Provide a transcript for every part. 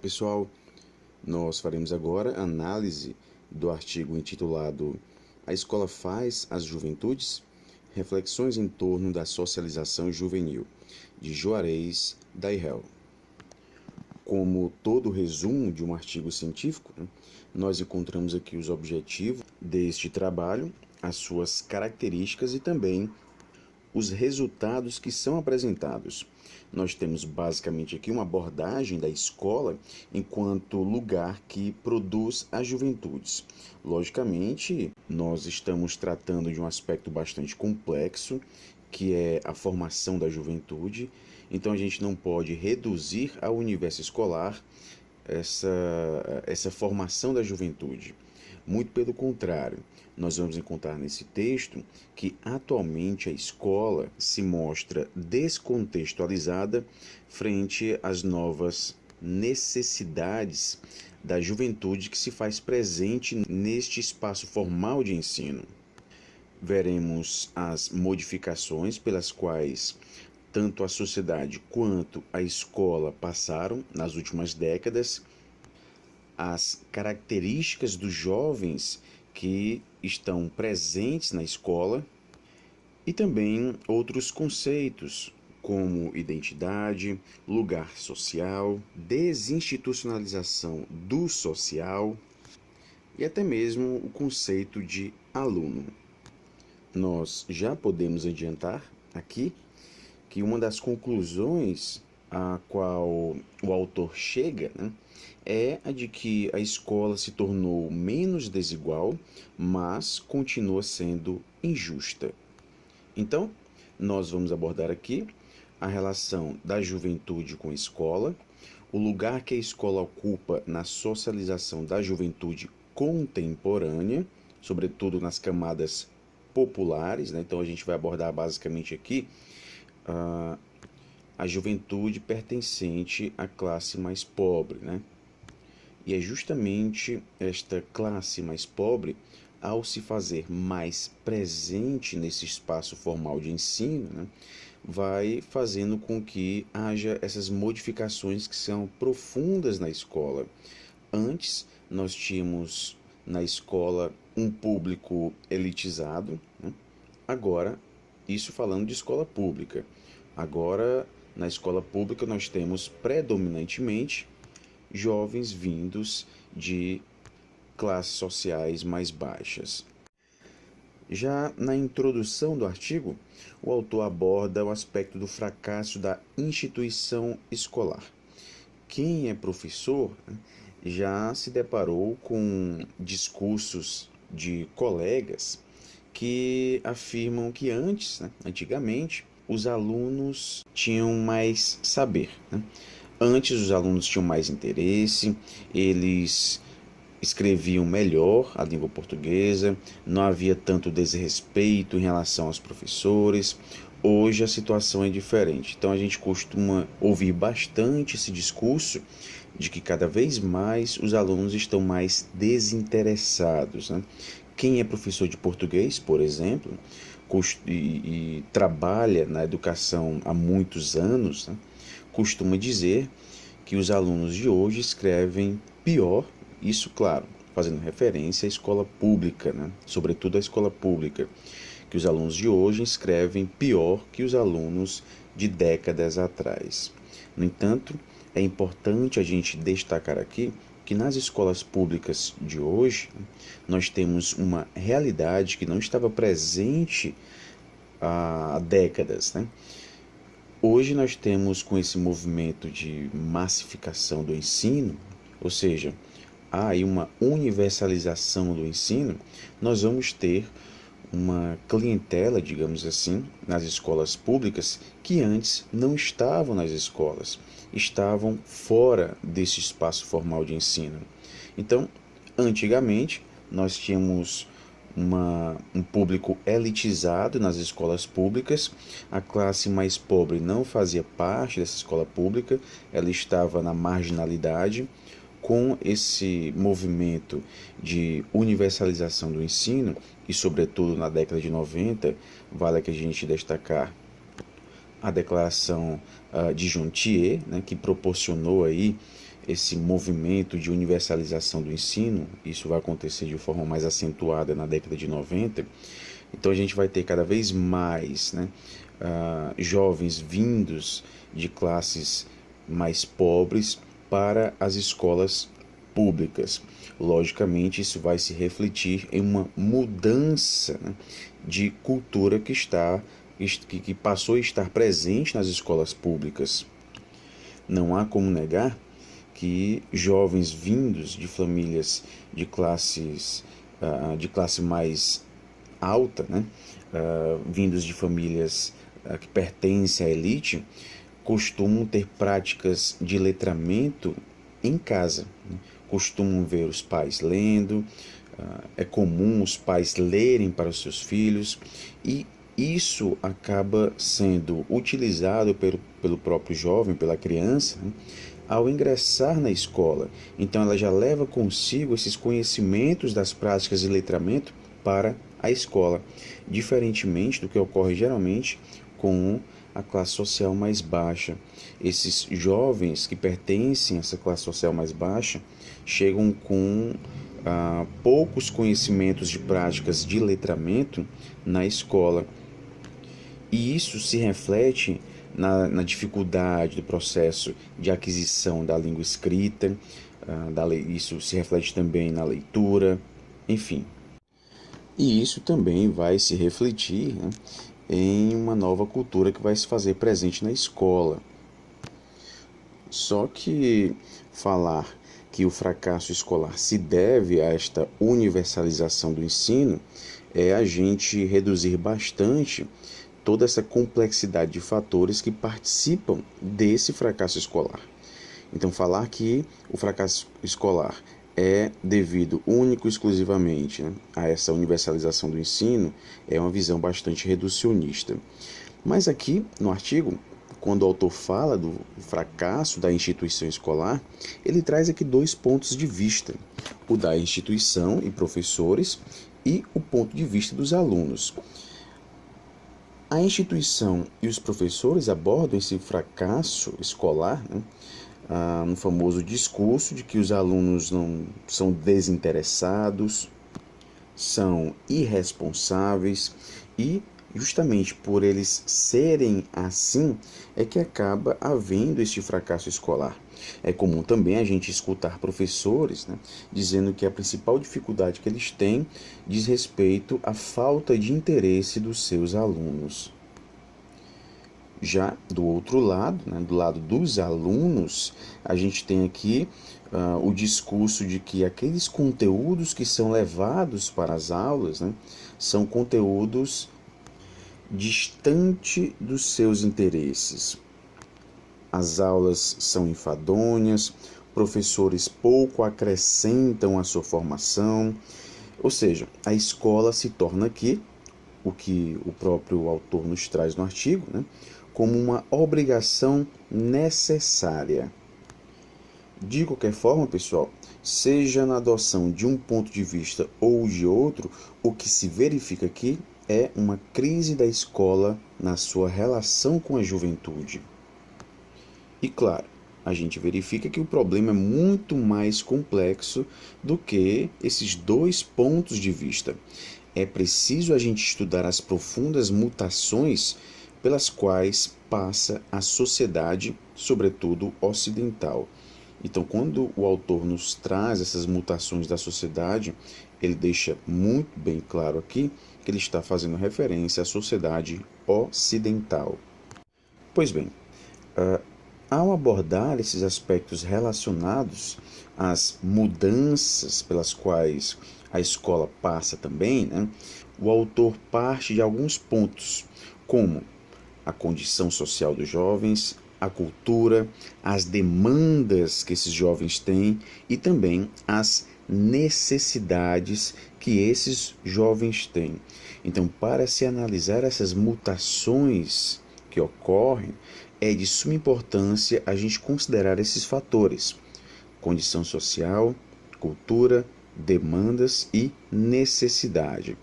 pessoal, nós faremos agora análise do artigo intitulado A Escola Faz as Juventudes? Reflexões em torno da socialização juvenil, de Juarez Dairel. Como todo resumo de um artigo científico, nós encontramos aqui os objetivos deste trabalho, as suas características e também os resultados que são apresentados. Nós temos basicamente aqui uma abordagem da escola enquanto lugar que produz as juventudes. Logicamente, nós estamos tratando de um aspecto bastante complexo, que é a formação da juventude. Então a gente não pode reduzir ao universo escolar essa formação da juventude. Muito pelo contrário, nós vamos encontrar nesse texto que atualmente a escola se mostra descontextualizada frente às novas necessidades da juventude que se faz presente neste espaço formal de ensino. Veremos as modificações pelas quais tanto a sociedade quanto a escola passaram nas últimas décadas, as características dos jovens que estão presentes na escola e também outros conceitos como identidade, lugar social, desinstitucionalização do social e até mesmo o conceito de aluno. Nós já podemos adiantar aqui que uma das conclusões a qual o autor chega, é a de que a escola se tornou menos desigual, mas continua sendo injusta. Então, nós vamos abordar aqui a relação da juventude com a escola, o lugar que a escola ocupa na socialização da juventude contemporânea, sobretudo nas camadas populares, Então a gente vai abordar basicamente aqui a juventude pertencente à classe mais pobre, E é justamente esta classe mais pobre, ao se fazer mais presente nesse espaço formal de ensino, vai fazendo com que haja essas modificações que são profundas na escola. Antes, nós tínhamos na escola um público elitizado, Agora, isso falando de escola pública. Agora, na escola pública, nós temos predominantemente jovens vindos de classes sociais mais baixas. Já na introdução do artigo, o autor aborda o aspecto do fracasso da instituição escolar. Quem é professor já se deparou com discursos de colegas que afirmam que antigamente, os alunos tinham mais saber. Antes os alunos tinham mais interesse, eles escreviam melhor a língua portuguesa, não havia tanto desrespeito em relação aos professores. Hoje a situação é diferente. Então a gente costuma ouvir bastante esse discurso de que cada vez mais os alunos estão mais desinteressados. Quem é professor de português, por exemplo, e trabalha na educação há muitos anos, costuma dizer que os alunos de hoje escrevem pior, isso, claro, fazendo referência à escola pública, sobretudo à escola pública, que os alunos de hoje escrevem pior que os alunos de décadas atrás. No entanto, é importante a gente destacar aqui que nas escolas públicas de hoje, nós temos uma realidade que não estava presente há décadas, Hoje nós temos, com esse movimento de massificação do ensino, ou seja, há aí uma universalização do ensino, nós vamos ter uma clientela, digamos assim, nas escolas públicas que antes não estavam nas escolas, estavam fora desse espaço formal de ensino. Então, antigamente, nós tínhamos um público elitizado nas escolas públicas, a classe mais pobre não fazia parte dessa escola pública, ela estava na marginalidade. Com esse movimento de universalização do ensino, e sobretudo na década de 90, vale aqui a gente destacar a declaração de Jontier, que proporcionou aí esse movimento de universalização do ensino, isso vai acontecer de forma mais acentuada na década de 90. Então a gente vai ter cada vez mais, né, jovens vindos de classes mais pobres para as escolas públicas. Logicamente, isso vai se refletir em uma mudança, né, de cultura que passou a estar presente nas escolas públicas. Não há como negar que jovens vindos de famílias de classe mais alta, né, vindos de famílias que pertencem à elite, costumam ter práticas de letramento em casa, né? Costumam ver os pais lendo, é comum os pais lerem para os seus filhos, e isso acaba sendo utilizado pelo próprio jovem, pela criança, né, ao ingressar na escola. Então ela já leva consigo esses conhecimentos das práticas de letramento para a escola, diferentemente do que ocorre geralmente com a classe social mais baixa. Esses jovens que pertencem a essa classe social mais baixa chegam com poucos conhecimentos de práticas de letramento na escola. E isso se reflete na dificuldade do processo de aquisição da língua escrita, isso se reflete também na leitura, enfim. E isso também vai se refletir, né, em uma nova cultura que vai se fazer presente na escola. Só que falar que o fracasso escolar se deve a esta universalização do ensino é a gente reduzir bastante toda essa complexidade de fatores que participam desse fracasso escolar. Então, falar que o fracasso escolar é devido único e exclusivamente, né, a essa universalização do ensino é uma visão bastante reducionista. Mas aqui no artigo, quando o autor fala do fracasso da instituição escolar, ele traz aqui dois pontos de vista: o da instituição e professores e o ponto de vista dos alunos. A instituição e os professores abordam esse fracasso escolar, né, no famoso discurso de que os alunos não são desinteressados, são irresponsáveis, e justamente por eles serem assim é que acaba havendo este fracasso escolar. É comum também a gente escutar professores, né, dizendo que a principal dificuldade que eles têm diz respeito à falta de interesse dos seus alunos. Já do outro lado, né, do lado dos alunos, a gente tem aqui o discurso de que aqueles conteúdos que são levados para as aulas, né, são conteúdos distante dos seus interesses. As aulas são enfadonhas, professores pouco acrescentam à sua formação, ou seja, a escola se torna aqui, o que o próprio autor nos traz no artigo, né, como uma obrigação necessária. De qualquer forma, pessoal, seja na adoção de um ponto de vista ou de outro, o que se verifica aqui é uma crise da escola na sua relação com a juventude. E claro, a gente verifica que o problema é muito mais complexo do que esses dois pontos de vista. É preciso a gente estudar as profundas mutações pelas quais passa a sociedade, sobretudo ocidental. Então, quando o autor nos traz essas mutações da sociedade, ele deixa muito bem claro aqui que ele está fazendo referência à sociedade ocidental. Pois bem, ao abordar esses aspectos relacionados às mudanças pelas quais a escola passa também, né, o autor parte de alguns pontos, como a condição social dos jovens, a cultura, as demandas que esses jovens têm e também as necessidades que esses jovens têm. Então, para se analisar essas mutações que ocorrem, é de suma importância a gente considerar esses fatores: condição social, cultura, demandas e necessidade.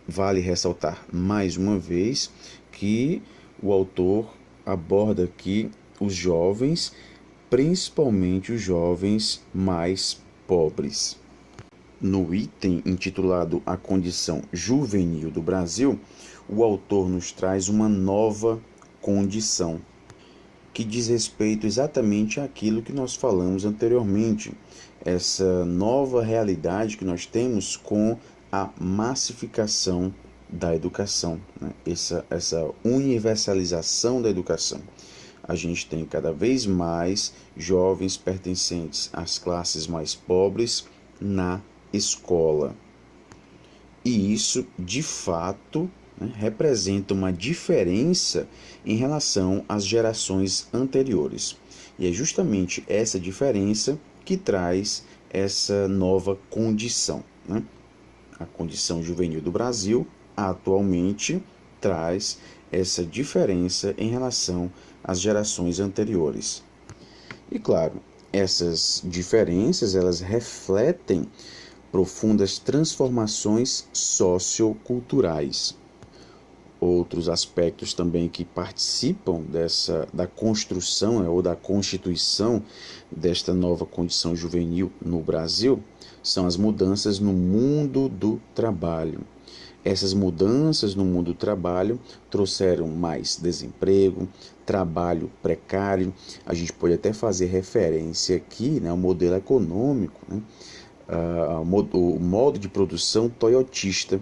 Vale ressaltar mais uma vez que o autor aborda aqui os jovens principalmente os jovens mais pobres. No item intitulado A Condição Juvenil do Brasil, o autor nos traz uma nova condição, que diz respeito exatamente àquilo que nós falamos anteriormente, essa nova realidade que nós temos com a massificação da educação, né? essa universalização da educação. A gente tem cada vez mais jovens pertencentes às classes mais pobres na escola. E isso, de fato, né, representa uma diferença em relação às gerações anteriores. E é justamente essa diferença que traz essa nova condição, né? A condição juvenil do Brasil atualmente traz essa diferença em relação às gerações anteriores. E claro, essas diferenças elas refletem profundas transformações socioculturais. Outros aspectos também que participam da construção ou da constituição desta nova condição juvenil no Brasil são as mudanças no mundo do trabalho. Essas mudanças no mundo do trabalho trouxeram mais desemprego, trabalho precário. A gente pode até fazer referência aqui, né, ao modelo econômico, né, o modo de produção toyotista.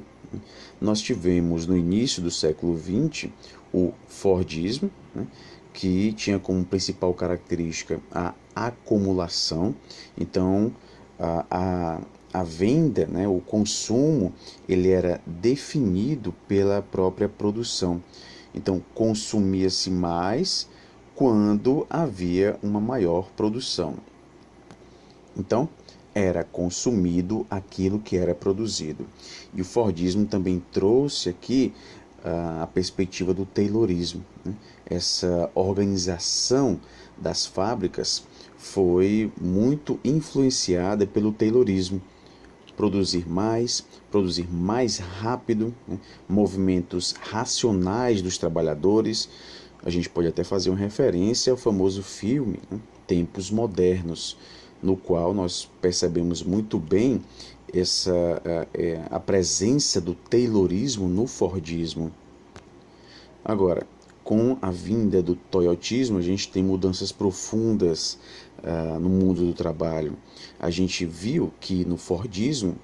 Nós tivemos no início do século XX o Fordismo, né, que tinha como principal característica a acumulação. Então, a venda, né, o consumo, ele era definido pela própria produção. Então, consumia-se mais quando havia uma maior produção. Então, era consumido aquilo que era produzido. E o Fordismo também trouxe aqui a perspectiva do Taylorismo, né? Essa organização das fábricas foi muito influenciada pelo Taylorismo. Produzir mais rápido, né? Movimentos racionais dos trabalhadores. A gente pode até fazer uma referência ao famoso filme, né, Tempos Modernos, no qual nós percebemos muito bem a presença do Taylorismo no Fordismo. Agora, com a vinda do toyotismo, a gente tem mudanças profundas no mundo do trabalho. A gente viu que no Fordismo,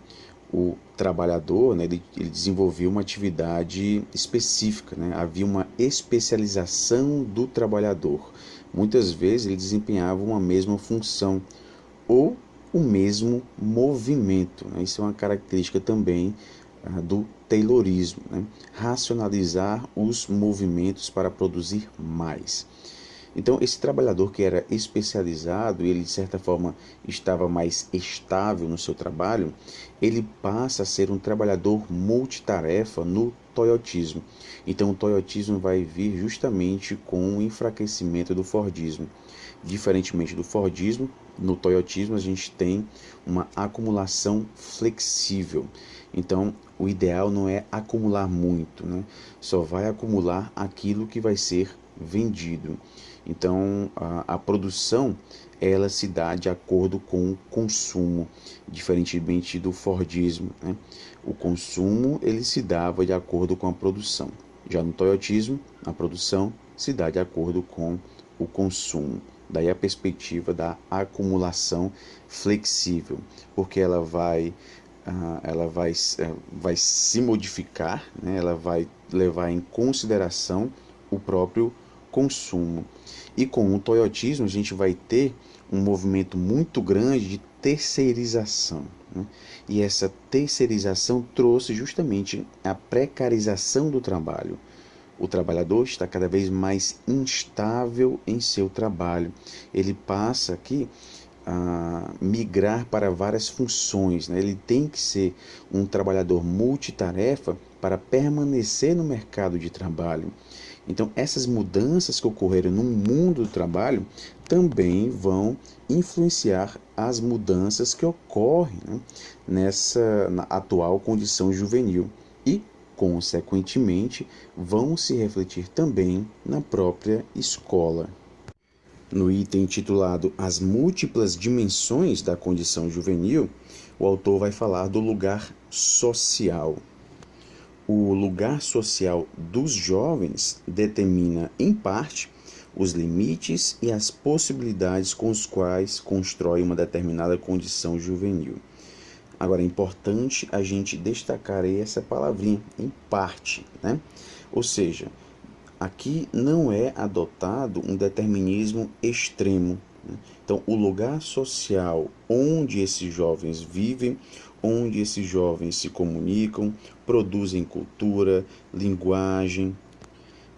o trabalhador, né, ele desenvolveu uma atividade específica, né? Havia uma especialização do trabalhador. Muitas vezes ele desempenhava uma mesma função ou o mesmo movimento, né? Isso é uma característica também do Taylorismo, né? Racionalizar os movimentos para produzir mais. Então, esse trabalhador que era especializado, ele de certa forma estava mais estável no seu trabalho, ele passa a ser um trabalhador multitarefa no toyotismo. Então, o toyotismo vai vir justamente com o enfraquecimento do Fordismo. Diferentemente do Fordismo, no toyotismo a gente tem uma acumulação flexível. Então, o ideal não é acumular muito, né? Só vai acumular aquilo que vai ser vendido. Então, a produção ela se dá de acordo com o consumo, diferentemente do Fordismo, né? O consumo ele se dava de acordo com a produção. Já no toyotismo, a produção se dá de acordo com o consumo. Daí a perspectiva da acumulação flexível, porque ela vai se modificar, né? Ela vai levar em consideração o próprio consumo. E com o toyotismo a gente vai ter um movimento muito grande de terceirização, né? E essa terceirização trouxe justamente a precarização do trabalho. O trabalhador está cada vez mais instável em seu trabalho. Ele passa aqui a migrar para várias funções, né? Ele tem que ser um trabalhador multitarefa para permanecer no mercado de trabalho. Então, essas mudanças que ocorreram no mundo do trabalho também vão influenciar as mudanças que ocorrem, né, na atual condição juvenil e, consequentemente, vão se refletir também na própria escola. No item intitulado As Múltiplas Dimensões da Condição Juvenil, o autor vai falar do lugar social. O lugar social dos jovens determina, em parte, os limites e as possibilidades com os quais constrói uma determinada condição juvenil. Agora, é importante a gente destacar aí essa palavrinha, em parte, né? Ou seja, aqui não é adotado um determinismo extremo, né? Então, o lugar social onde esses jovens vivem, onde esses jovens se comunicam, produzem cultura, linguagem,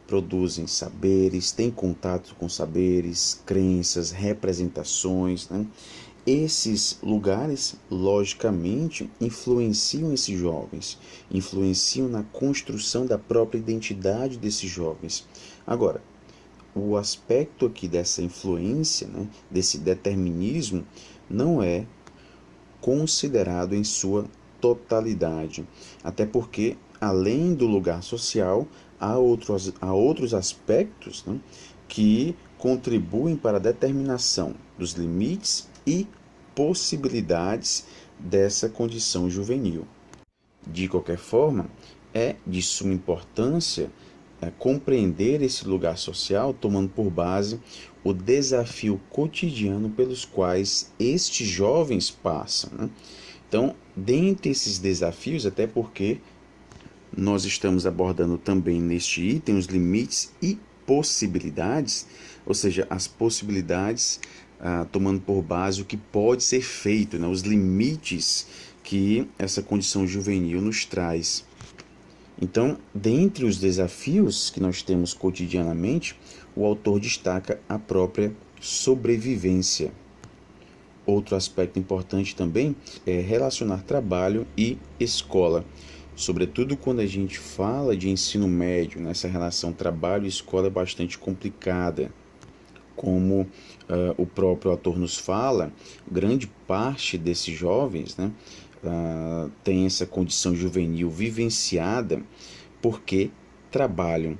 produzem saberes, têm contato com saberes, crenças, representações, né? Esses lugares, logicamente, influenciam esses jovens, influenciam na construção da própria identidade desses jovens. Agora, o aspecto aqui dessa influência, né, desse determinismo, não é considerado em sua totalidade, até porque, além do lugar social, há outros aspectos, né, que contribuem para a determinação dos limites e possibilidades dessa condição juvenil. De qualquer forma, é de suma importância compreender esse lugar social, tomando por base o desafio cotidiano pelos quais estes jovens passam, né? Então, dentre esses desafios, até porque nós estamos abordando também neste item os limites e possibilidades, ou seja, as possibilidades tomando por base o que pode ser feito, né? Os limites que essa condição juvenil nos traz. Então, dentre os desafios que nós temos cotidianamente, o autor destaca a própria sobrevivência. Outro aspecto importante também é relacionar trabalho e escola. Sobretudo quando a gente fala de ensino médio, nessa relação trabalho e escola é bastante complicada. Como o próprio autor nos fala, grande parte desses jovens, né, tem essa condição juvenil vivenciada porque trabalham,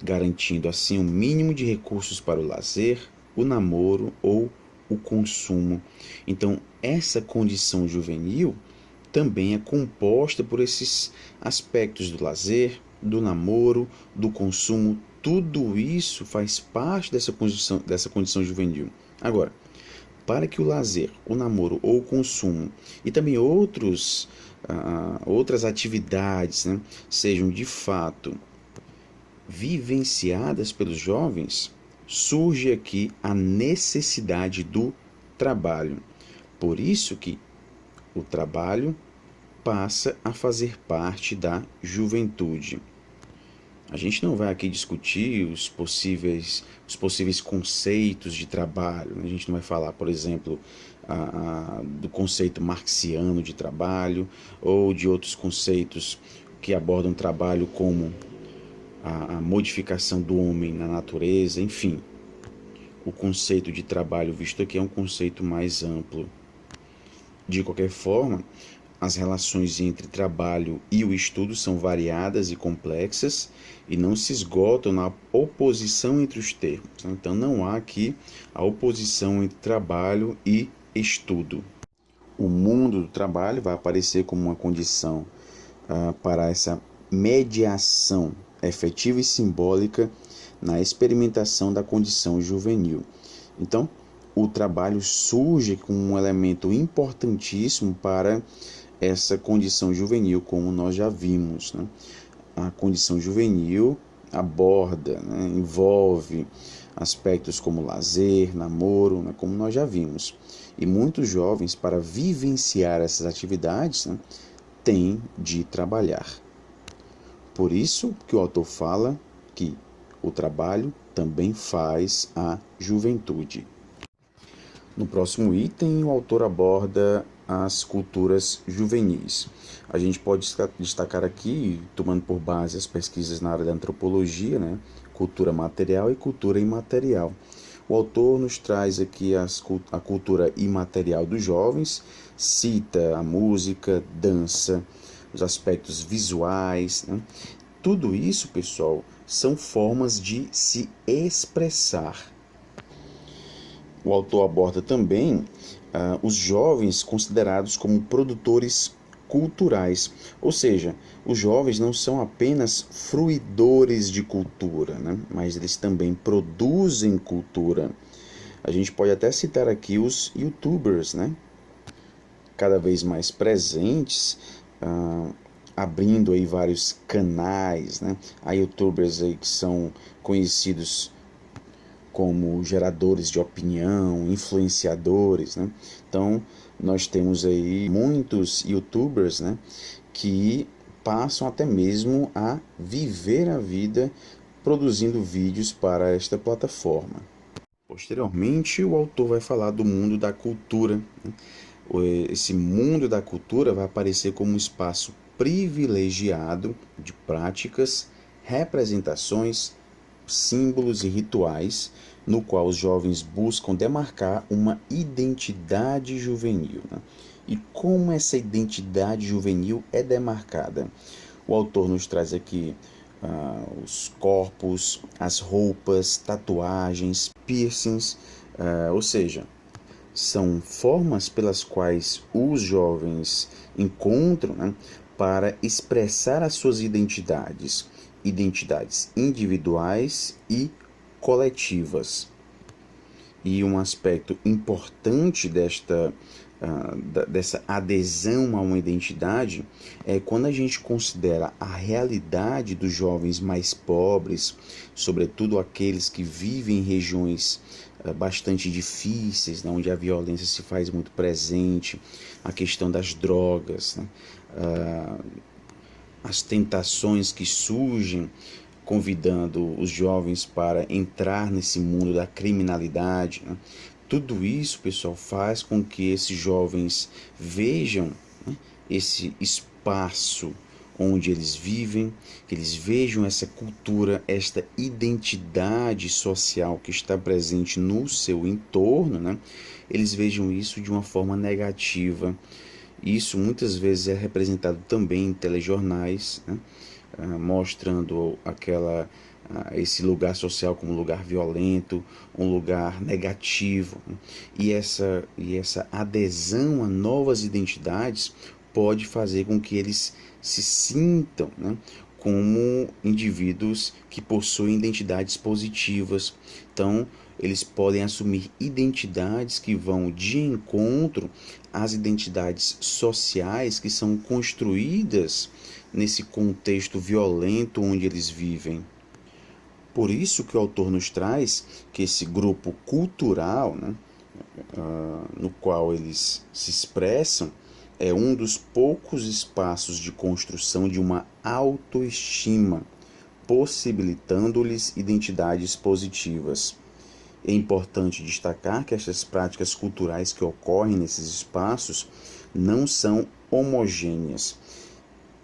garantindo assim o mínimo de recursos para o lazer, o namoro ou o consumo. Então, essa condição juvenil também é composta por esses aspectos do lazer, do namoro, do consumo. Tudo isso faz parte dessa condição juvenil. Agora, para que o lazer, o namoro ou o consumo e também outras atividades, né, sejam de fato vivenciadas pelos jovens, surge aqui a necessidade do trabalho. Por isso que o trabalho passa a fazer parte da juventude. A gente não vai aqui discutir os possíveis conceitos de trabalho. A gente não vai falar, por exemplo, do conceito marxiano de trabalho ou de outros conceitos que abordam trabalho como a modificação do homem na natureza, enfim. O conceito de trabalho visto aqui é um conceito mais amplo. De qualquer forma, as relações entre trabalho e o estudo são variadas e complexas e não se esgotam na oposição entre os termos. Então, não há aqui a oposição entre trabalho e estudo. O mundo do trabalho vai aparecer como uma condição para essa mediação efetiva e simbólica na experimentação da condição juvenil. Então, o trabalho surge como um elemento importantíssimo para essa condição juvenil, como nós já vimos, né? A condição juvenil aborda, né, envolve aspectos como lazer, namoro, né, como nós já vimos. E muitos jovens, para vivenciar essas atividades, né, têm de trabalhar. Por isso que o autor fala que o trabalho também faz a juventude. No próximo item, o autor aborda as culturas juvenis. A gente pode destacar aqui, tomando por base as pesquisas na área da antropologia, né, cultura material e cultura imaterial. O autor nos traz aqui a cultura imaterial dos jovens, cita a música, dança, os aspectos visuais, né? Tudo isso, pessoal, são formas de se expressar. O autor aborda também os jovens considerados como produtores culturais, ou seja, os jovens não são apenas fruidores de cultura, né? Mas eles também produzem cultura. A gente pode até citar aqui os YouTubers, né? Cada vez mais presentes, abrindo aí vários canais, né? Há YouTubers aí que são conhecidos como geradores de opinião, influenciadores, né? Então, nós temos aí muitos YouTubers, né, que passam até mesmo a viver a vida produzindo vídeos para esta plataforma. Posteriormente, o autor vai falar do mundo da cultura, né? Esse mundo da cultura vai aparecer como um espaço privilegiado de práticas, representações, símbolos e rituais, no qual os jovens buscam demarcar uma identidade juvenil, né? E como essa identidade juvenil é demarcada? O autor nos traz aqui os corpos, as roupas, tatuagens, piercings, ou seja, são formas pelas quais os jovens encontram, né, para expressar as suas identidades, identidades individuais e coletivas. E um aspecto importante dessa adesão a uma identidade é quando a gente considera a realidade dos jovens mais pobres, sobretudo aqueles que vivem em regiões bastante difíceis, né, onde a violência se faz muito presente, a questão das drogas, né, as tentações que surgem convidando os jovens para entrar nesse mundo da criminalidade, né? Tudo isso, pessoal, faz com que esses jovens vejam, né, esse espaço onde eles vivem, que eles vejam essa cultura, esta identidade social que está presente no seu entorno, né? Eles vejam isso de uma forma negativa. Isso muitas vezes é representado também em telejornais, né? Mostrando esse lugar social como um lugar violento, um lugar negativo. E essa adesão a novas identidades pode fazer com que eles se sintam, né, como indivíduos que possuem identidades positivas. Então, eles podem assumir identidades que vão de encontro às identidades sociais que são construídas nesse contexto violento onde eles vivem. Por isso que o autor nos traz que esse grupo cultural, né, no qual eles se expressam, é um dos poucos espaços de construção de uma autoestima, possibilitando-lhes identidades positivas. É importante destacar que essas práticas culturais que ocorrem nesses espaços não são homogêneas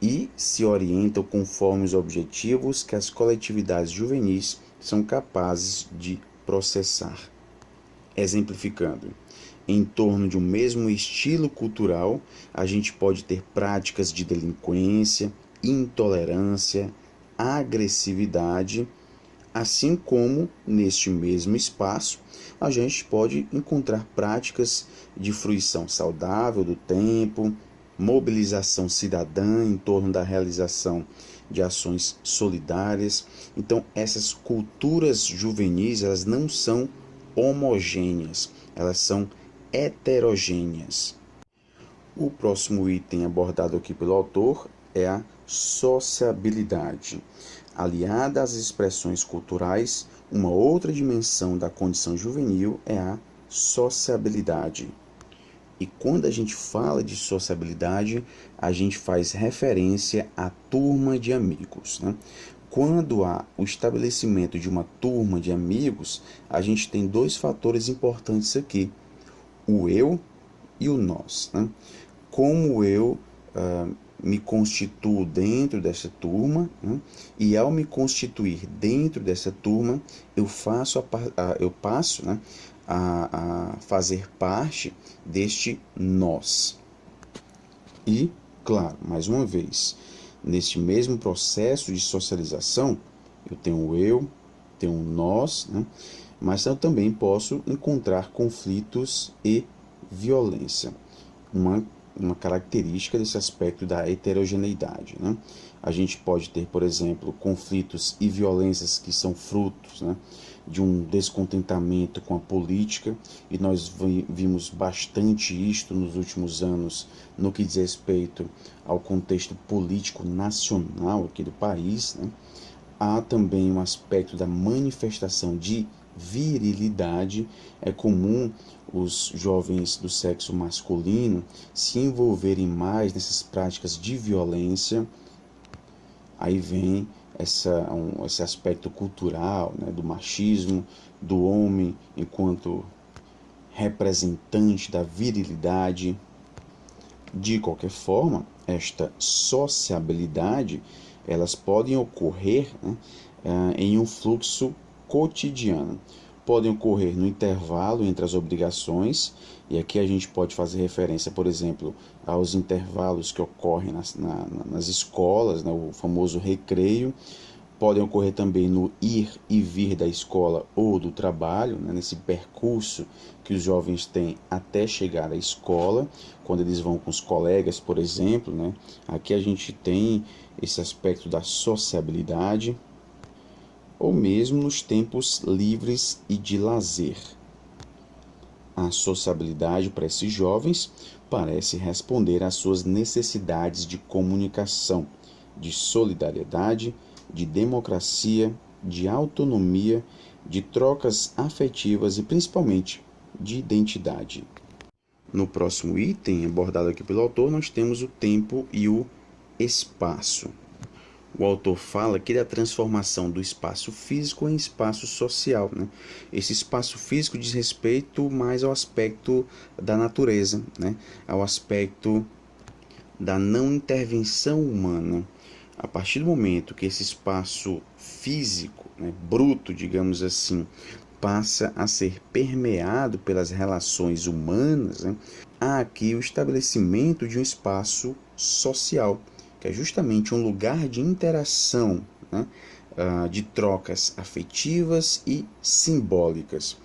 e se orientam conforme os objetivos que as coletividades juvenis são capazes de processar. Exemplificando, em torno de um mesmo estilo cultural, a gente pode ter práticas de delinquência, intolerância, agressividade, assim como neste mesmo espaço a gente pode encontrar práticas de fruição saudável do tempo, mobilização cidadã em torno da realização de ações solidárias. Então, essas culturas juvenis, elas não são homogêneas, elas são heterogêneas. O próximo item abordado aqui pelo autor é a sociabilidade. Aliada às expressões culturais, uma outra dimensão da condição juvenil é a sociabilidade. E quando a gente fala de sociabilidade, a gente faz referência à turma de amigos, né? Quando há o estabelecimento de uma turma de amigos, a gente tem dois fatores importantes aqui: o eu e o nós, né? Como eu me constituo dentro dessa turma, né? E ao me constituir dentro dessa turma, eu passo, né, a fazer parte deste nós. E, claro, mais uma vez, neste mesmo processo de socialização, eu tenho o eu, ter um nós, né? Mas eu também posso encontrar conflitos e violência, uma característica desse aspecto da heterogeneidade, né? A gente pode ter, por exemplo, conflitos e violências que são frutos, né, de um descontentamento com a política, e nós vimos bastante isto nos últimos anos no que diz respeito ao contexto político nacional aqui do país, né? Há também um aspecto da manifestação de virilidade. É comum os jovens do sexo masculino se envolverem mais nessas práticas de violência. Aí vem esse aspecto cultural, né, do machismo, do homem enquanto representante da virilidade. De qualquer forma, esta sociabilidade, elas podem ocorrer, né, em um fluxo cotidiano. Podem ocorrer no intervalo entre as obrigações, e aqui a gente pode fazer referência, por exemplo, aos intervalos que ocorrem nas escolas, né, o famoso recreio. Podem ocorrer também no ir e vir da escola ou do trabalho, né, nesse percurso que os jovens têm até chegar à escola, quando eles vão com os colegas, por exemplo, né. Aqui a gente tem esse aspecto da sociabilidade, ou mesmo nos tempos livres e de lazer. A sociabilidade para esses jovens parece responder às suas necessidades de comunicação, de solidariedade, de democracia, de autonomia, de trocas afetivas e principalmente de identidade. No próximo item, abordado aqui pelo autor, nós temos o tempo e o espaço. O autor fala aqui da transformação do espaço físico em espaço social, né? Esse espaço físico diz respeito mais ao aspecto da natureza, né? Ao aspecto da não intervenção humana. A partir do momento que esse espaço físico, né, bruto, digamos assim, passa a ser permeado pelas relações humanas, né, há aqui o estabelecimento de um espaço social, que é justamente um lugar de interação, né, de trocas afetivas e simbólicas.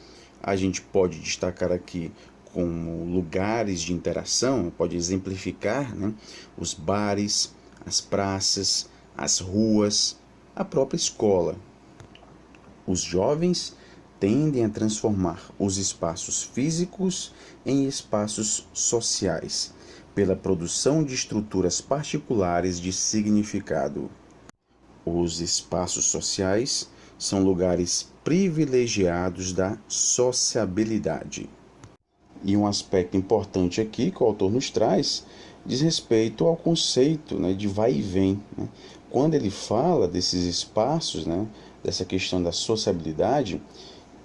A gente pode destacar aqui como lugares de interação, pode exemplificar, né, os bares, as praças, as ruas, a própria escola. Os jovens tendem a transformar os espaços físicos em espaços sociais, pela produção de estruturas particulares de significado. Os espaços sociais são lugares privilegiados da sociabilidade. E um aspecto importante aqui que o autor nos traz diz respeito ao conceito, né, de vai e vem, né? Quando ele fala desses espaços, né, dessa questão da sociabilidade,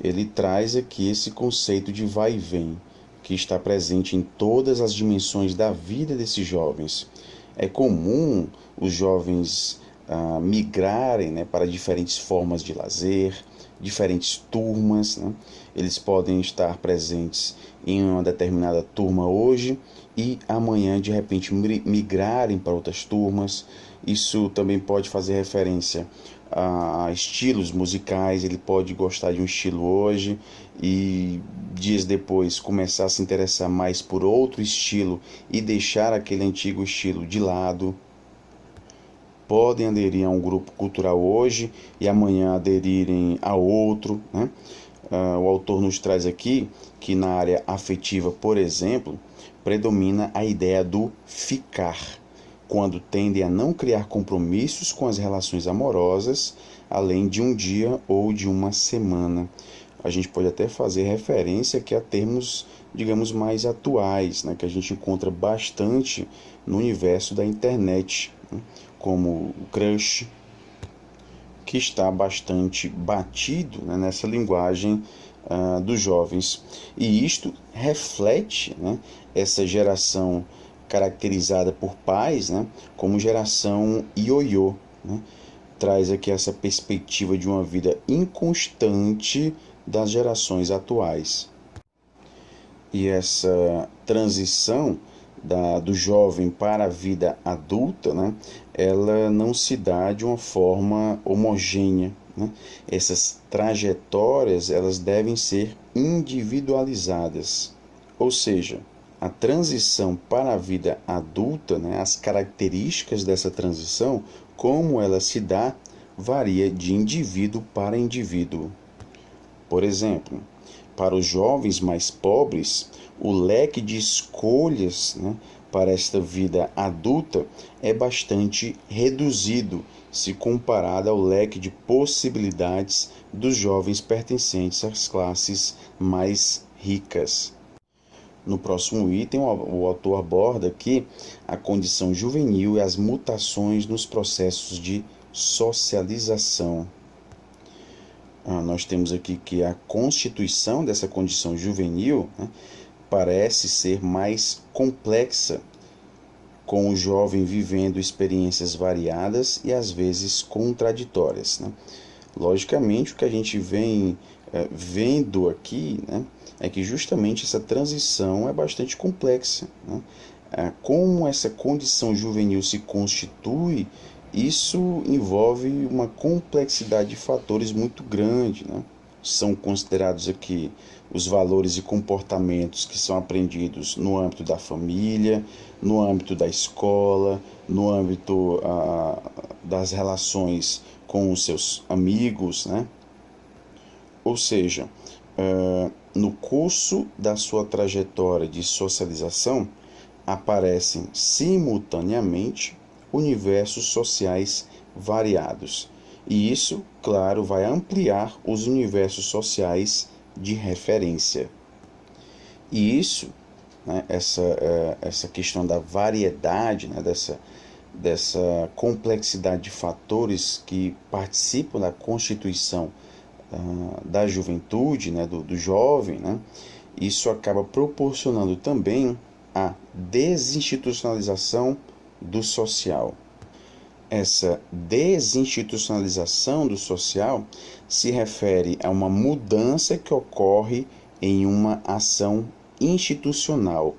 ele traz aqui esse conceito de vai e vem, que está presente em todas as dimensões da vida desses jovens. É comum os jovens migrarem, né, para diferentes formas de lazer, diferentes turmas, né? Eles podem estar presentes em uma determinada turma hoje e amanhã de repente migrarem para outras turmas. Isso também pode fazer referência a estilos musicais. Ele pode gostar de um estilo hoje e dias depois começar a se interessar mais por outro estilo e deixar aquele antigo estilo de lado. Podem aderir a um grupo cultural hoje e amanhã aderirem a outro, né? O autor nos traz aqui que na área afetiva, por exemplo, predomina a ideia do ficar, quando tendem a não criar compromissos com as relações amorosas, além de um dia ou de uma semana. A gente pode até fazer referência aqui a termos, digamos, mais atuais, né, que a gente encontra bastante no universo da internet, né, como o crush, que está bastante batido, né, nessa linguagem dos jovens. E isto reflete, né, essa geração caracterizada por pais, né, como geração ioiô, né? Traz aqui essa perspectiva de uma vida inconstante das gerações atuais. E essa transição do jovem para a vida adulta, né, ela não se dá de uma forma homogênea, né? Essas trajetórias elas devem ser individualizadas, ou seja, a transição para a vida adulta, né, as características dessa transição, como ela se dá, varia de indivíduo para indivíduo. Por exemplo, para os jovens mais pobres, o leque de escolhas, né, para esta vida adulta é bastante reduzido se comparado ao leque de possibilidades dos jovens pertencentes às classes mais ricas. No próximo item, o autor aborda aqui a condição juvenil e as mutações nos processos de socialização. Nós temos aqui que a constituição dessa condição juvenil, né, parece ser mais complexa, com o jovem vivendo experiências variadas e às vezes contraditórias, né? Logicamente, o que a gente vem vendo aqui, né, é que justamente essa transição é bastante complexa, né? Como essa condição juvenil se constitui, isso envolve uma complexidade de fatores muito grande, né? São considerados aqui os valores e comportamentos que são aprendidos no âmbito da família, no âmbito da escola, no âmbito das relações com os seus amigos, né? Ou seja, no curso da sua trajetória de socialização, aparecem simultaneamente universos sociais variados. E isso, claro, vai ampliar os universos sociais de referência. E isso, né, essa questão da variedade, né, dessa complexidade de fatores que participam da constituição da juventude, né, do jovem, né, isso acaba proporcionando também a desinstitucionalização do social. Essa desinstitucionalização do social se refere a uma mudança que ocorre em uma ação institucional.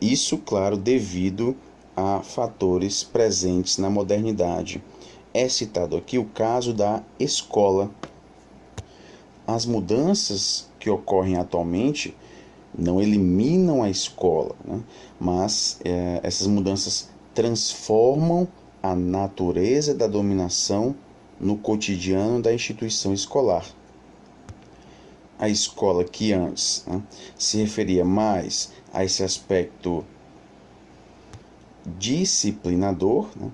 Isso, claro, devido a fatores presentes na modernidade. É citado aqui o caso da escola. As mudanças que ocorrem atualmente não eliminam a escola, né? Mas essas mudanças transformam a natureza da dominação no cotidiano da instituição escolar. A escola que antes, né, se referia mais a esse aspecto disciplinador, né,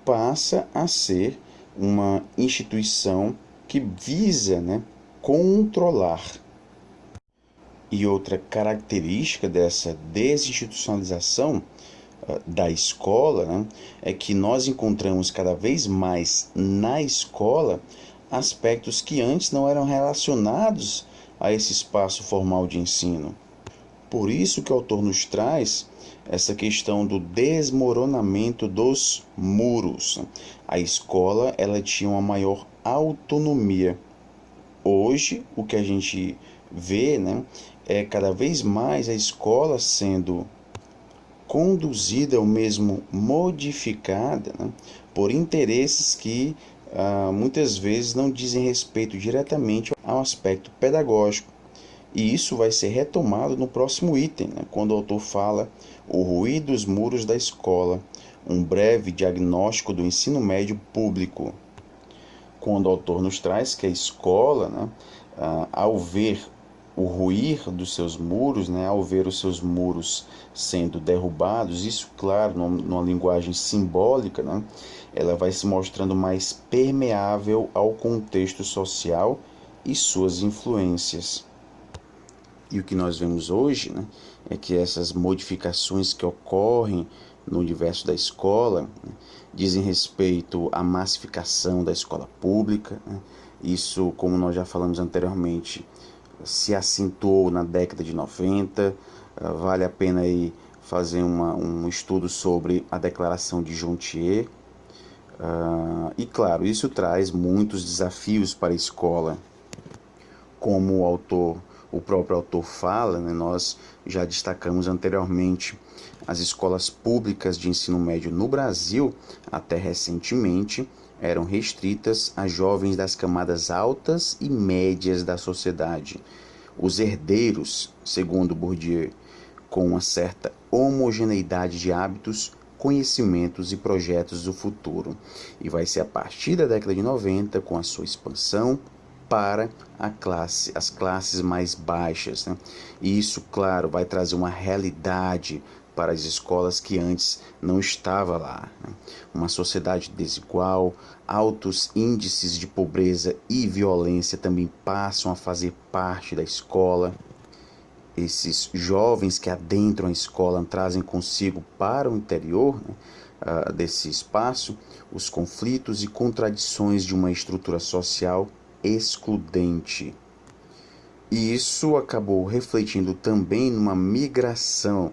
passa a ser uma instituição que visa, né, controlar. E outra característica dessa desinstitucionalização da escola, né, é que nós encontramos cada vez mais na escola aspectos que antes não eram relacionados a esse espaço formal de ensino. Por isso que o autor nos traz essa questão do desmoronamento dos muros. A escola ela tinha uma maior autonomia. Hoje, o que a gente vê, né, é cada vez mais a escola sendo conduzida ou mesmo modificada, né, por interesses que muitas vezes não dizem respeito diretamente ao aspecto pedagógico. E isso vai ser retomado no próximo item, né, quando o autor fala o ruído dos muros da escola, um breve diagnóstico do ensino médio público. Quando o autor nos traz que a escola, né, ao ver o ruir dos seus muros, né, ao ver os seus muros sendo derrubados, isso, claro, numa linguagem simbólica, né, ela vai se mostrando mais permeável ao contexto social e suas influências. E o que nós vemos hoje, né, é que essas modificações que ocorrem no universo da escola, né, dizem respeito à massificação da escola pública, né. Isso, como nós já falamos anteriormente, se acentuou na década de 90. Vale a pena aí fazer um estudo sobre a declaração de Jontier. E claro, isso traz muitos desafios para a escola. Como o próprio autor fala, né, nós já destacamos anteriormente as escolas públicas de ensino médio no Brasil, até recentemente, eram restritas a jovens das camadas altas e médias da sociedade, os herdeiros, segundo Bourdieu, com uma certa homogeneidade de hábitos, conhecimentos e projetos do futuro. E vai ser a partir da década de 90, com a sua expansão para as classes mais baixas, né? E isso, claro, vai trazer uma realidade para as escolas que antes não estava lá, né? Uma sociedade desigual, altos índices de pobreza e violência também passam a fazer parte da escola. Esses jovens que adentram a escola trazem consigo para o interior, né, desse espaço os conflitos e contradições de uma estrutura social excludente. E isso acabou refletindo também numa migração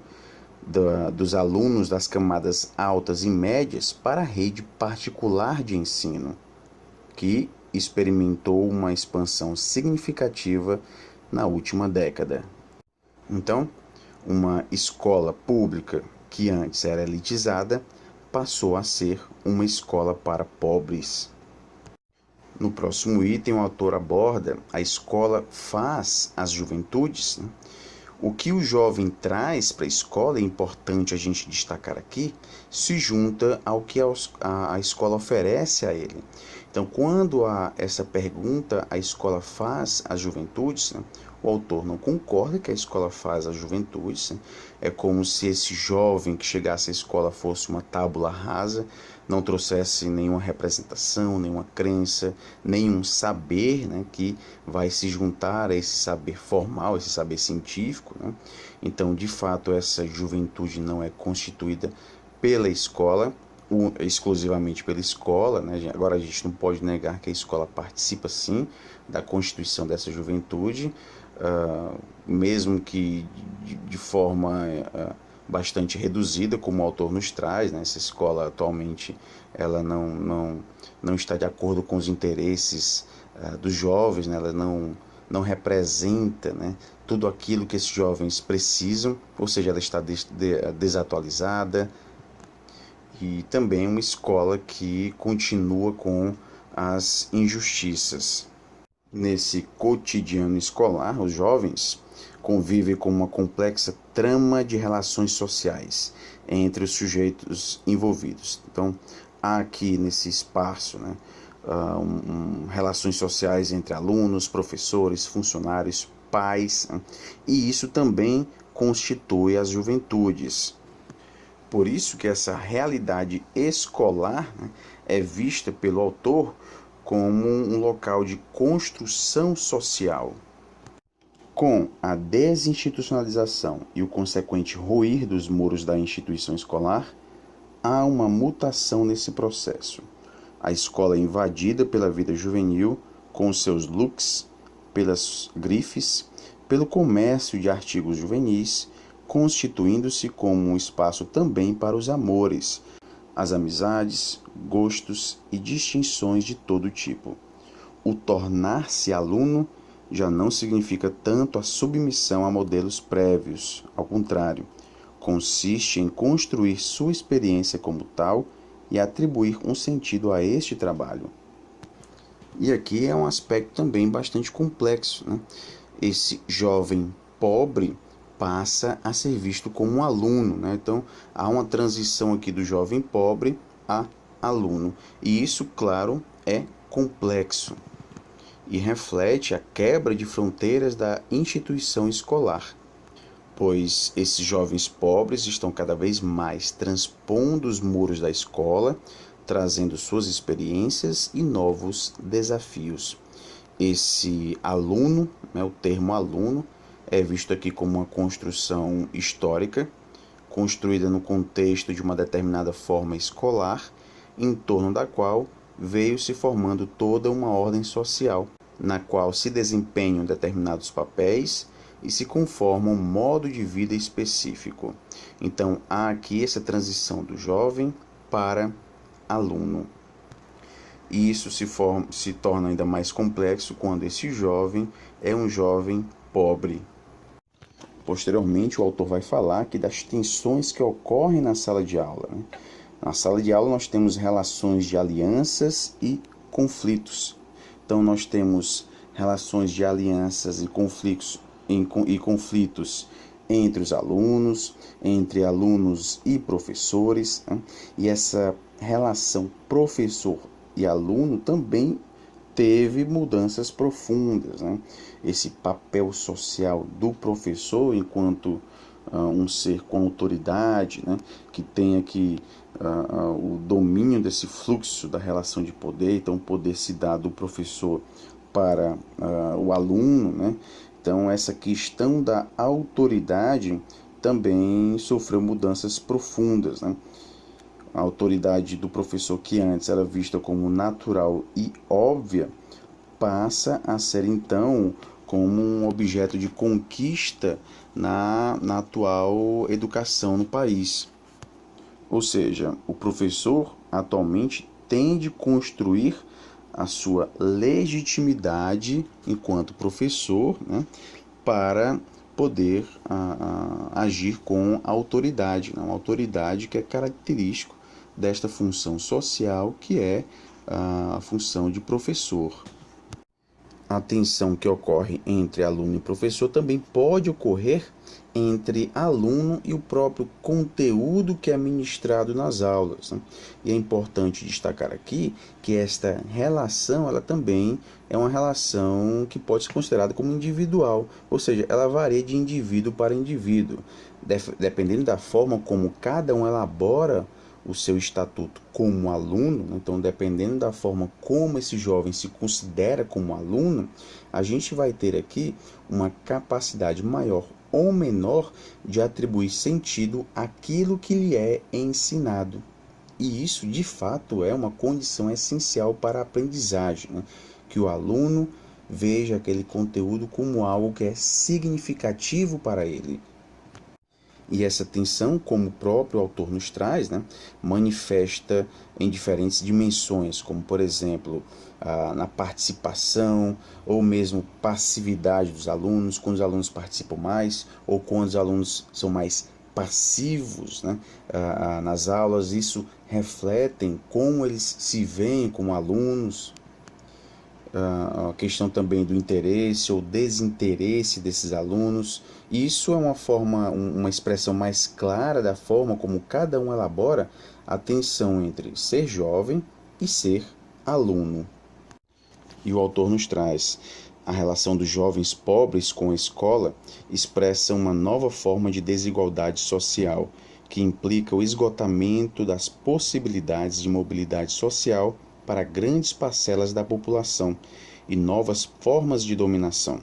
dos alunos das camadas altas e médias para a rede particular de ensino, que experimentou uma expansão significativa na última década. Então, uma escola pública que antes era elitizada passou a ser uma escola para pobres. No próximo item, o autor aborda a escola faz as juventudes, né? O que o jovem traz para a escola, é importante a gente destacar aqui, se junta ao que a escola oferece a ele. Então, quando há essa pergunta, a escola faz as juventudes, né? O autor não concorda que a escola faz as juventudes, né? É como se esse jovem que chegasse à escola fosse uma tábula rasa, não trouxesse nenhuma representação, nenhuma crença, nenhum saber, né, que vai se juntar a esse saber formal, esse saber científico, né? Então, de fato, essa juventude não é constituída pela escola, exclusivamente pela escola, né? Agora a gente não pode negar que a escola participa sim da constituição dessa juventude, mesmo que de forma bastante reduzida, como o autor nos traz, né? Essa escola atualmente ela não está de acordo com os interesses dos jovens, né? Ela não representa, né, tudo aquilo que esses jovens precisam, ou seja, ela está desatualizada, e também uma escola que continua com as injustiças. Nesse cotidiano escolar, os jovens convivem com uma complexa trama de relações sociais entre os sujeitos envolvidos. Então, há aqui nesse espaço, né, relações sociais entre alunos, professores, funcionários, pais, né, e isso também constitui as juventudes. Por isso que essa realidade escolar, né, é vista pelo autor como um local de construção social. Com a desinstitucionalização e o consequente ruir dos muros da instituição escolar, há uma mutação nesse processo. A escola é invadida pela vida juvenil, com seus looks, pelas grifes, pelo comércio de artigos juvenis, constituindo-se como um espaço também para os amores, as amizades, gostos e distinções de todo tipo. O tornar-se aluno já não significa tanto a submissão a modelos prévios, ao contrário, consiste em construir sua experiência como tal e atribuir um sentido a este trabalho. E aqui é um aspecto também bastante complexo, né? Esse jovem pobre passa a ser visto como um aluno, né? Então, há uma transição aqui do jovem pobre a aluno. E isso, claro, é complexo e reflete a quebra de fronteiras da instituição escolar, pois esses jovens pobres estão cada vez mais transpondo os muros da escola, trazendo suas experiências e novos desafios. Esse aluno, né, o termo aluno, é visto aqui como uma construção histórica, construída no contexto de uma determinada forma escolar, em torno da qual veio se formando toda uma ordem social, na qual se desempenham determinados papéis e se conforma um modo de vida específico. Então, há aqui essa transição do jovem para aluno. E isso se torna ainda mais complexo quando esse jovem é um jovem pobre. Posteriormente, o autor vai falar aqui das tensões que ocorrem na sala de aula, né? Na sala de aula nós temos relações de alianças e conflitos. Então nós temos relações de alianças e conflitos entre os alunos, entre alunos e professores, né? E essa relação professor e aluno também teve mudanças profundas, né? Esse papel social do professor enquanto um ser com autoridade, né? Que tem aqui o domínio desse fluxo da relação de poder, então o poder se dá do professor para o aluno, né? Então essa questão da autoridade também sofreu mudanças profundas, né? A autoridade do professor, que antes era vista como natural e óbvia, passa a ser então como um objeto de conquista na atual educação no país. Ou seja, o professor atualmente tem de construir a sua legitimidade enquanto professor, né, para poder agir com autoridade, né, uma autoridade que é característico desta função social que é a função de professor. A tensão que ocorre entre aluno e professor também pode ocorrer entre aluno e o próprio conteúdo que é ministrado nas aulas, né? E é importante destacar aqui que esta relação, ela também é uma relação que pode ser considerada como individual, ou seja, ela varia de indivíduo para indivíduo, dependendo da forma como cada um elabora o seu estatuto como aluno, então dependendo da forma como esse jovem se considera como aluno, a gente vai ter aqui uma capacidade maior ou menor de atribuir sentido àquilo que lhe é ensinado. E isso, de fato, é uma condição essencial para a aprendizagem, né? Que o aluno veja aquele conteúdo como algo que é significativo para ele. E essa tensão, como o próprio autor nos traz, né, manifesta em diferentes dimensões, como, por exemplo, na participação ou mesmo passividade dos alunos, quando os alunos participam mais ou quando os alunos são mais passivos, né, nas aulas. Isso reflete como eles se veem como alunos. A questão também do interesse ou desinteresse desses alunos. Isso é uma expressão mais clara da forma como cada um elabora a tensão entre ser jovem e ser aluno. E o autor nos traz a relação dos jovens pobres com a escola expressa uma nova forma de desigualdade social que implica o esgotamento das possibilidades de mobilidade social para grandes parcelas da população e novas formas de dominação.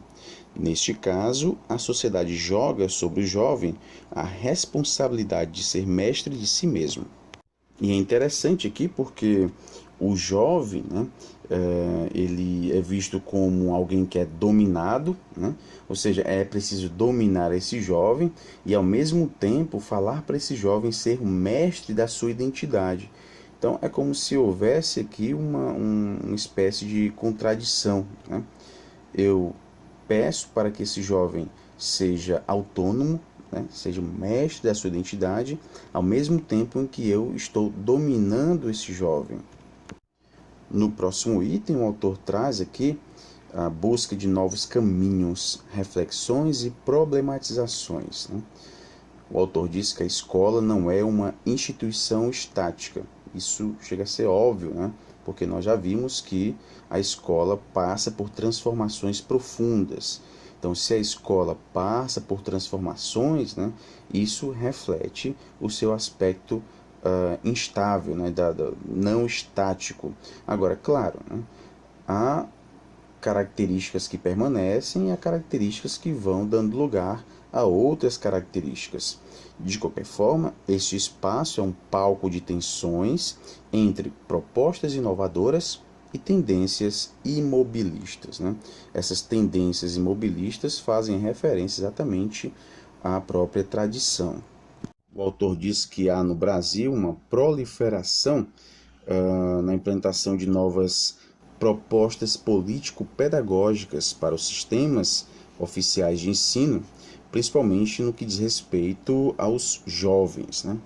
Neste caso, a sociedade joga sobre o jovem a responsabilidade de ser mestre de si mesmo. E é interessante aqui porque o jovem, né, ele é visto como alguém que é dominado, né? Ou seja, é preciso dominar esse jovem e ao mesmo tempo falar para esse jovem ser o mestre da sua identidade. Então é como se houvesse aqui uma espécie de contradição, né? Eu peço para que esse jovem seja autônomo, né? Seja o mestre da sua identidade, ao mesmo tempo em que eu estou dominando esse jovem. No próximo item, o autor traz aqui a busca de novos caminhos, reflexões e problematizações, né? O autor diz que a escola não é uma instituição estática. Isso chega a ser óbvio, né? Porque nós já vimos que a escola passa por transformações profundas. Então, se a escola passa por transformações, né, isso reflete o seu aspecto instável, né, não estático. Agora, claro, né, há características que permanecem e há características que vão dando lugar a outras características. De qualquer forma, este espaço é um palco de tensões entre propostas inovadoras e tendências imobilistas, né? Essas tendências imobilistas fazem referência exatamente à própria tradição. O autor diz que há no Brasil uma proliferação na implantação de novas propostas político-pedagógicas para os sistemas oficiais de ensino, principalmente no que diz respeito aos jovens, né?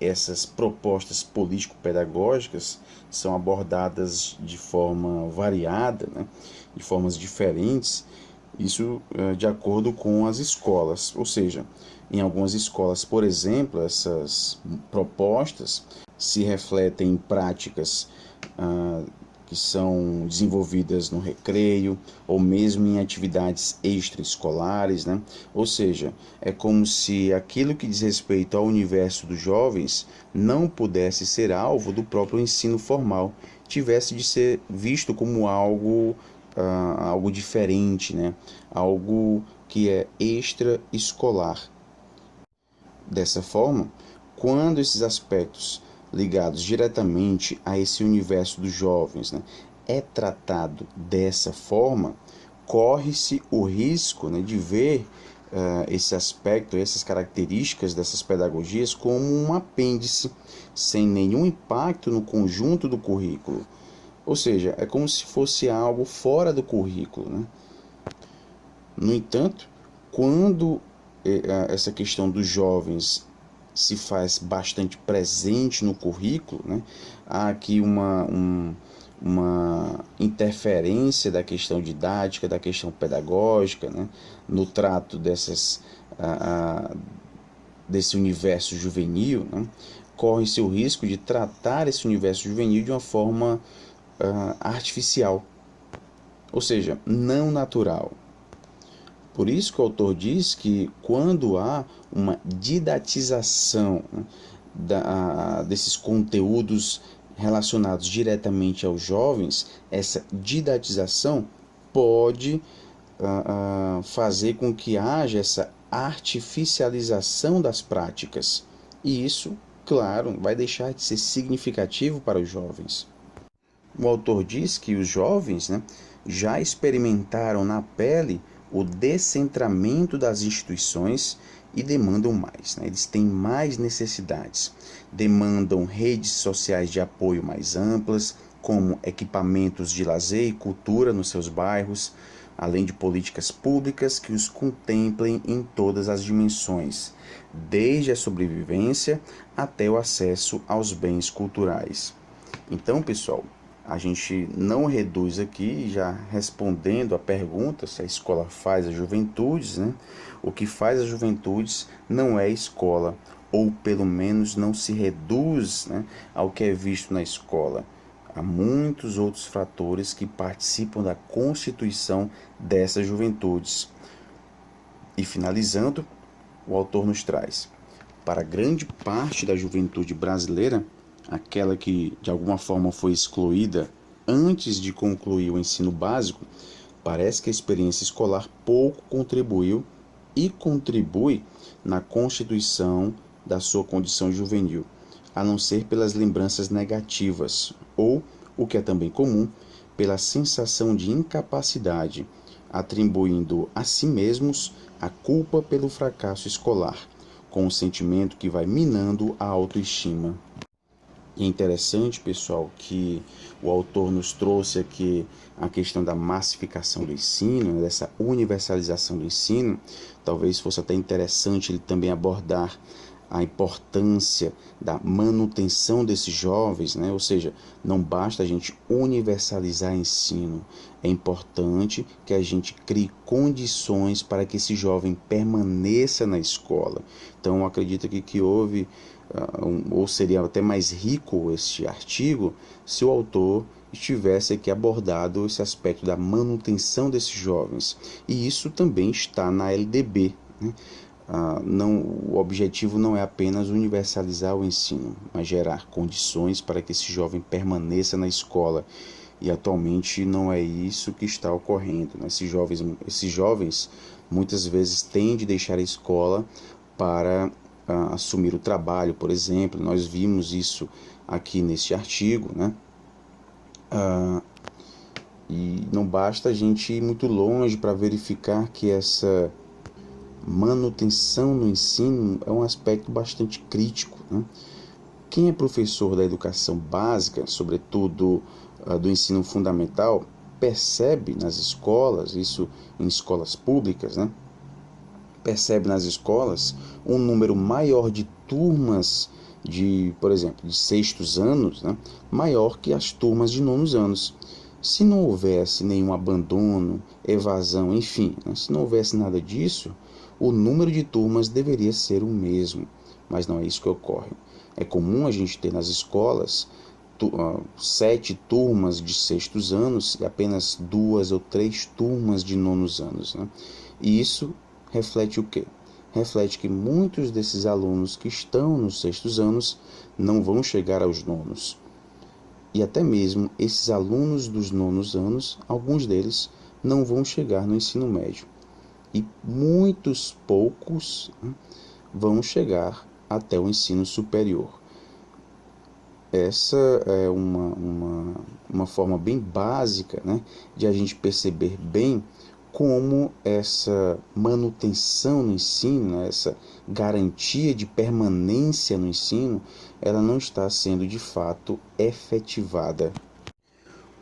essas propostas político-pedagógicas são abordadas de forma variada, né, de formas diferentes, isso de acordo com as escolas. Ou seja, em algumas escolas, por exemplo, essas propostas se refletem em práticas que são desenvolvidas no recreio ou mesmo em atividades extraescolares, né? Ou seja, é como se aquilo que diz respeito ao universo dos jovens não pudesse ser alvo do próprio ensino formal, tivesse de ser visto como algo diferente, né? Algo que é extraescolar. Dessa forma, quando esses aspectos ligados diretamente a esse universo dos jovens, né, é tratado dessa forma, corre-se o risco, né, de ver esse aspecto, essas características dessas pedagogias como um apêndice, sem nenhum impacto no conjunto do currículo. Ou seja, é como se fosse algo fora do currículo, né? No entanto, quando essa questão dos jovens se faz bastante presente no currículo, né? Há aqui uma interferência da questão didática, da questão pedagógica, né? No trato desse universo juvenil, né? Corre-se o risco de tratar esse universo juvenil de uma forma artificial, ou seja, não natural. Por isso que o autor diz que quando há uma didatização, né, desses conteúdos relacionados diretamente aos jovens, essa didatização pode fazer com que haja essa artificialização das práticas. E isso, claro, vai deixar de ser significativo para os jovens. O autor diz que os jovens, né, já experimentaram na pele o descentramento das instituições e demandam mais, né? Eles têm mais necessidades, demandam redes sociais de apoio mais amplas, como equipamentos de lazer e cultura nos seus bairros, além de políticas públicas que os contemplem em todas as dimensões, desde a sobrevivência até o acesso aos bens culturais. Então, pessoal, a gente não reduz aqui, já respondendo a pergunta se a escola faz as juventudes, né? O que faz as juventudes não é a escola, ou pelo menos não se reduz, né, ao que é visto na escola. Há muitos outros fatores que participam da constituição dessas juventudes. E finalizando, o autor nos traz: para grande parte da juventude brasileira, aquela que de alguma forma foi excluída antes de concluir o ensino básico, parece que a experiência escolar pouco contribuiu e contribui na constituição da sua condição juvenil, a não ser pelas lembranças negativas, ou, o que é também comum, pela sensação de incapacidade, atribuindo a si mesmos a culpa pelo fracasso escolar, com um sentimento que vai minando a autoestima. E é interessante, pessoal, que o autor nos trouxe aqui a questão da massificação do ensino, dessa universalização do ensino. Talvez fosse até interessante ele também abordar a importância da manutenção desses jovens, né? Ou seja, não basta a gente universalizar ensino, é importante que a gente crie condições para que esse jovem permaneça na escola. Então, eu acredito que houve, ou seria até mais rico este artigo, se o autor tivesse aqui abordado esse aspecto da manutenção desses jovens. E isso também está na LDB, né? O objetivo não é apenas universalizar o ensino, mas gerar condições para que esse jovem permaneça na escola. E atualmente não é isso que está ocorrendo, né? Esses jovens muitas vezes têm de deixar a escola para assumir o trabalho, por exemplo. Nós vimos isso aqui neste artigo, né? E não basta a gente ir muito longe para verificar que essa manutenção no ensino é um aspecto bastante crítico, né? Quem é professor da educação básica, sobretudo do ensino fundamental, percebe nas escolas, isso em escolas públicas, né? Percebe nas escolas um número maior de turmas por exemplo, de sextos anos, né, maior que as turmas de nonos anos. Se não houvesse nenhum abandono, evasão, enfim, né, se não houvesse nada disso, o número de turmas deveria ser o mesmo, mas não é isso que ocorre. É comum a gente ter nas escolas 7 turmas de sextos anos e apenas 2 ou 3 turmas de nonos anos, né? E isso reflete o quê? Reflete que muitos desses alunos que estão nos sextos anos não vão chegar aos nonos. E até mesmo esses alunos dos nonos anos, alguns deles não vão chegar no ensino médio. E muitos poucos, né, vão chegar até o ensino superior. Essa é uma forma bem básica, né, de a gente perceber bem como essa manutenção no ensino, né, essa garantia de permanência no ensino, ela não está sendo de fato efetivada.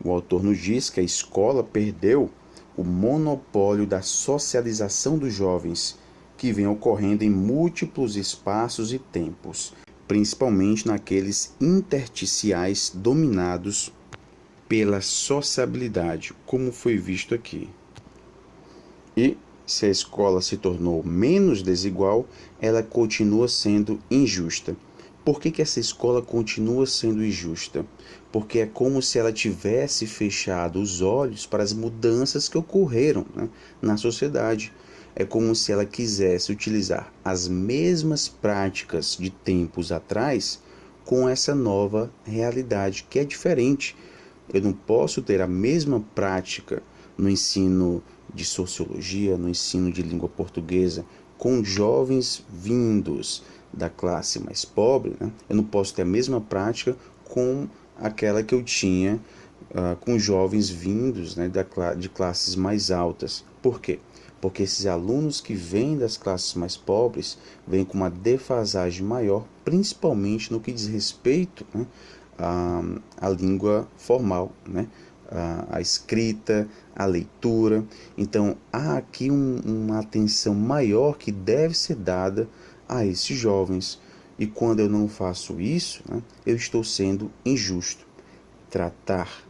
O autor nos diz que a escola perdeu o monopólio da socialização dos jovens, que vem ocorrendo em múltiplos espaços e tempos, principalmente naqueles intersticiais dominados pela sociabilidade, como foi visto aqui. E se a escola se tornou menos desigual, ela continua sendo injusta. Por que essa escola continua sendo injusta? Porque é como se ela tivesse fechado os olhos para as mudanças que ocorreram, né, na sociedade. É como se ela quisesse utilizar as mesmas práticas de tempos atrás com essa nova realidade, que é diferente. Eu não posso ter a mesma prática no ensino de sociologia, no ensino de língua portuguesa, com jovens vindos da classe mais pobre, né? Eu não posso ter a mesma prática com aquela que eu tinha com jovens vindos, né, de classes mais altas. Por quê? Porque esses alunos que vêm das classes mais pobres vêm com uma defasagem maior, principalmente no que diz respeito, né, à língua formal, né, a escrita, a leitura. Então, há aqui uma atenção maior que deve ser dada a esses jovens. E quando eu não faço isso, né, eu estou sendo injusto. Tratar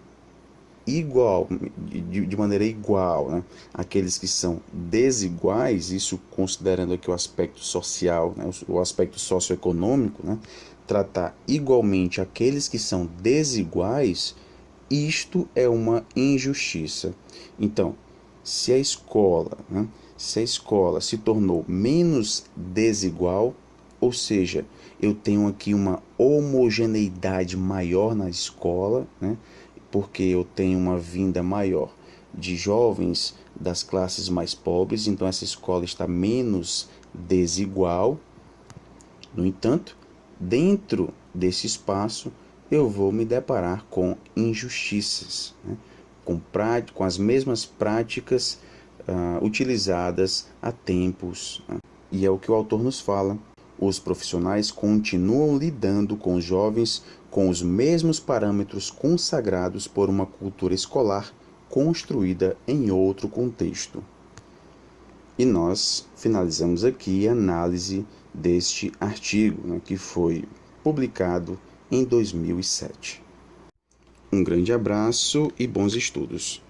de maneira igual, né, aqueles que são desiguais, isso considerando aqui o aspecto social, né, o aspecto socioeconômico, né, tratar igualmente aqueles que são desiguais, isto é uma injustiça. Então, né, se a escola se tornou menos desigual, ou seja, eu tenho aqui uma homogeneidade maior na escola, né, porque eu tenho uma vinda maior de jovens das classes mais pobres, então essa escola está menos desigual. No entanto, dentro desse espaço, eu vou me deparar com injustiças, né? com as mesmas práticas utilizadas há tempos. Né? E é o que o autor nos fala. Os profissionais continuam lidando com os jovens com os mesmos parâmetros consagrados por uma cultura escolar construída em outro contexto. E nós finalizamos aqui a análise deste artigo, né, que foi publicado em 2007. Um grande abraço e bons estudos.